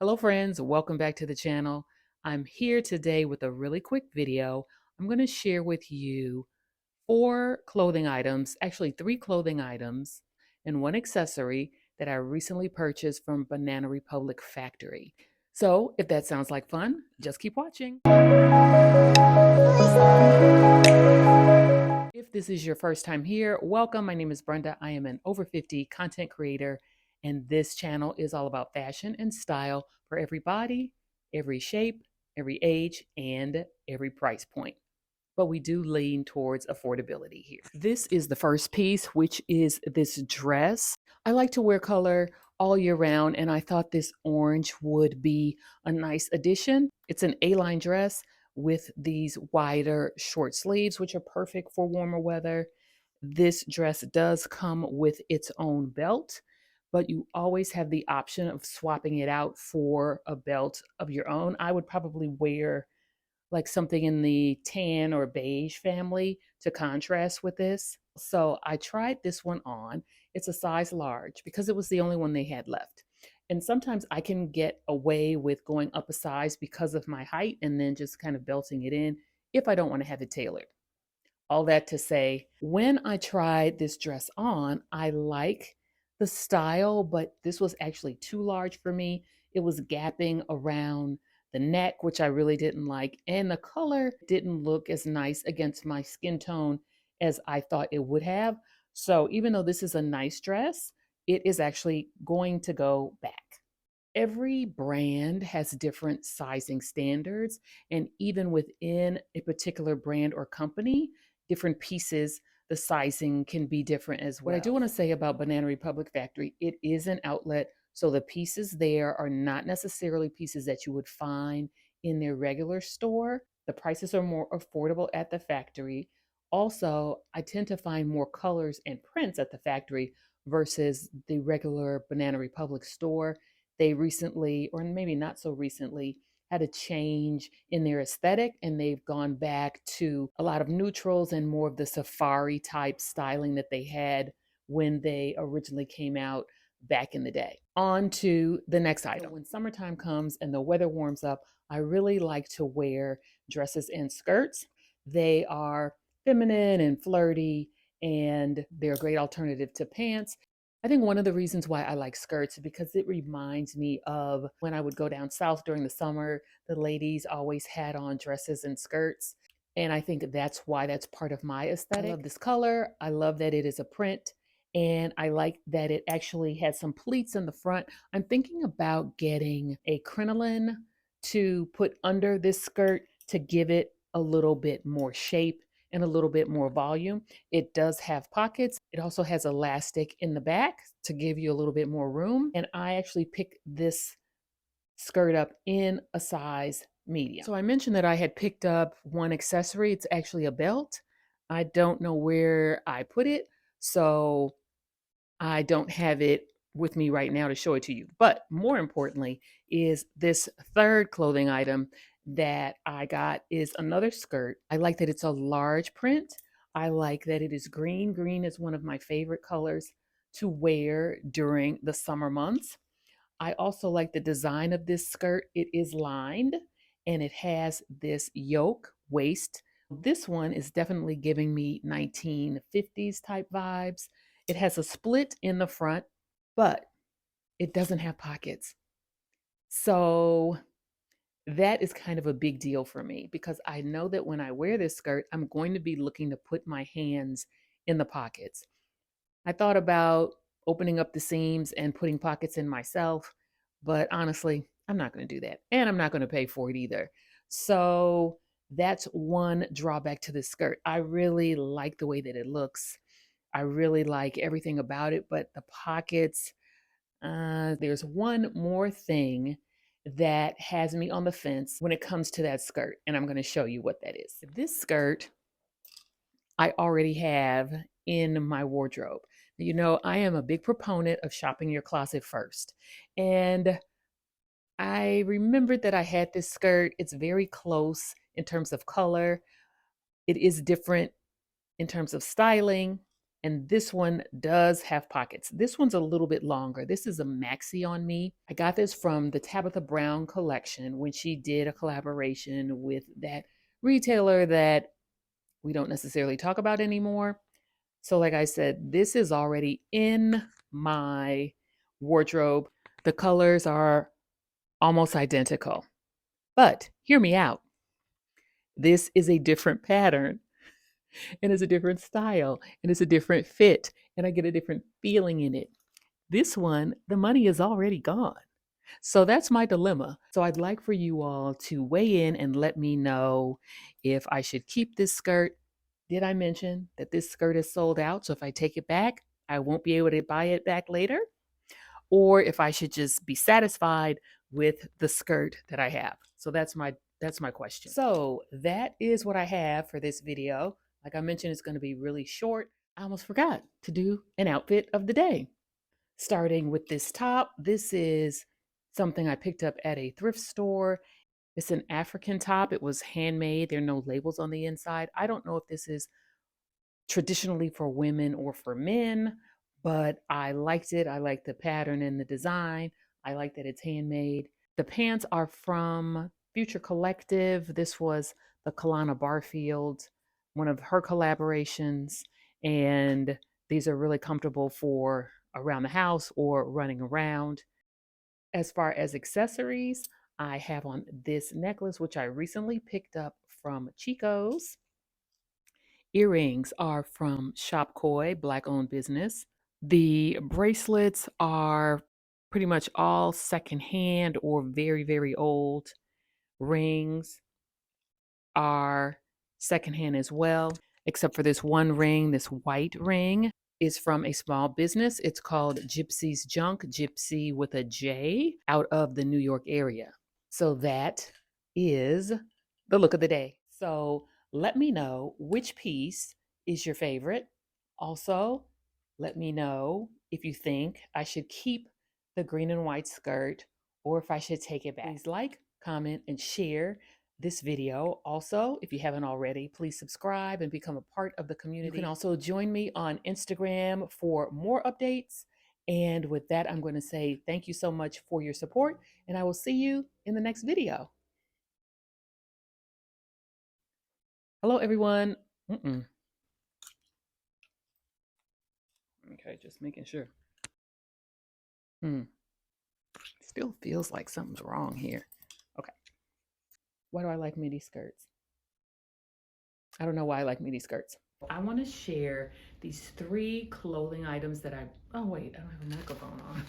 Hello friends, welcome back to the channel. I'm here today with a really quick video. I'm going to share with you four clothing items, actually three clothing items and one accessory that I recently purchased from Banana Republic Factory. So if that sounds like fun, just keep watching. If this is your first time here, welcome. My name is Brenda. I am an over 50 content creator, and this channel is all about fashion and style for every body, every shape, every age, and every price point. But we do lean towards affordability here. This is the first piece, which is this dress. I like to wear color all year round, and I thought this orange would be a nice addition. It's an A-line dress with these wider short sleeves, which are perfect for warmer weather. This dress does come with its own belt, but you always have the option of swapping it out for a belt of your own. I would probably wear like something in the tan or beige family to contrast with this. So I tried this one on. It's a size large because it was the only one they had left. And sometimes I can get away with going up a size because of my height and then just kind of belting it in if I don't want to have it tailored. All that to say, when I tried this dress on, I like the style, but this was actually too large for me. It was gapping around the neck, which I really didn't like, and the color didn't look as nice against my skin tone as I thought it would have. So even though this is a nice dress, it is actually going to go back. Every brand has different sizing standards, and even within a particular brand or company, different pieces, the sizing can be different as well. What I do want to say about Banana Republic Factory, it is an outlet, so the pieces there are not necessarily pieces that you would find in their regular store. The prices are more affordable at the factory. Also, I tend to find more colors and prints at the factory versus the regular Banana Republic store. They recently, or maybe not so recently, had a change in their aesthetic, and they've gone back to a lot of neutrals and more of the safari type styling that they had when they originally came out back in the day. On to the next item. So when summertime comes and the weather warms up, I really like to wear dresses and skirts. They are feminine and flirty, and they're a great alternative to pants. I think one of the reasons why I like skirts is because it reminds me of when I would go down south during the summer. The ladies always had on dresses and skirts. And I think that's why that's part of my aesthetic. I love this color. I love that it is a print. And I like that it actually has some pleats in the front. I'm thinking about getting a crinoline to put under this skirt to give it a little bit more shape and a little bit more volume. It does have pockets. It also has elastic in the back to give you a little bit more room. And I actually picked this skirt up in a size medium. So I mentioned that I had picked up one accessory. It's actually a belt. I don't know where I put it, so I don't have it with me right now to show it to you. But more importantly is this third clothing item that I got is another skirt. I like that it's a large print. I like that it is green. Green is one of my favorite colors to wear during the summer months. I also like the design of this skirt. It is lined and it has this yoke waist. This one is definitely giving me 1950s type vibes. It has a split in the front, but it doesn't have pockets. So that is kind of a big deal for me because I know that when I wear this skirt, I'm going to be looking to put my hands in the pockets. I thought about opening up the seams and putting pockets in myself, but honestly, I'm not going to do that. And I'm not going to pay for it either. So that's one drawback to this skirt. I really like the way that it looks. I really like everything about it, but the pockets, there's one more thing that has me on the fence when it comes to that skirt, and I'm going to show you what that is. This skirt I already have in my wardrobe. You know, I am a big proponent of shopping your closet first. And I remembered that I had this skirt. It's very close in terms of color. It is different in terms of styling. And this one does have pockets. This one's a little bit longer. This is a maxi on me. I got this from the Tabitha Brown collection when she did a collaboration with that retailer that we don't necessarily talk about anymore. So, like I said, this is already in my wardrobe. The colors are almost identical. But hear me out. This is a different pattern and it's a different style and it's a different fit and I get a different feeling in it. This one, the money is already gone. So that's my dilemma. So I'd like for you all to weigh in and let me know if I should keep this skirt. Did I mention that this skirt is sold out? So if I take it back, I won't be able to buy it back later. Or if I should just be satisfied with the skirt that I have. So that's my question. So that is what I have for this video. Like I mentioned, it's going to be really short. I almost forgot to do an outfit of the day. Starting with this top, this is something I picked up at a thrift store. It's an African top. It was handmade. There are no labels on the inside. I don't know if this is traditionally for women or for men, but I liked it. I like the pattern and the design. I like that it's handmade. The pants are from Future Collective. This was the Kalana Barfield, one of her collaborations. And these are really comfortable for around the house or running around. As far as accessories, I have on this necklace, which I recently picked up from Chico's. Earrings are from Shop Koi, Black owned business. The bracelets are pretty much all secondhand or very, very old. Rings are secondhand as well, except for this one ring, this white ring is from a small business. It's called Gypsy's Junk, Gypsy with a J, out of the New York area. So that is the look of the day. So let me know which piece is your favorite. Also, let me know if you think I should keep the green and white skirt or if I should take it back. Please like, comment, and share this video. Also, if you haven't already, please subscribe and become a part of the community. You can also join me on Instagram for more updates. And with that, I'm going to say thank you so much for your support, and I will see you in the next video. Hello, everyone. Okay, just making sure. Still feels like something's wrong here. Okay. Why do I like midi skirts? I don't know why I like midi skirts. I want to share these 3 clothing items that oh wait, I don't have a microphone on.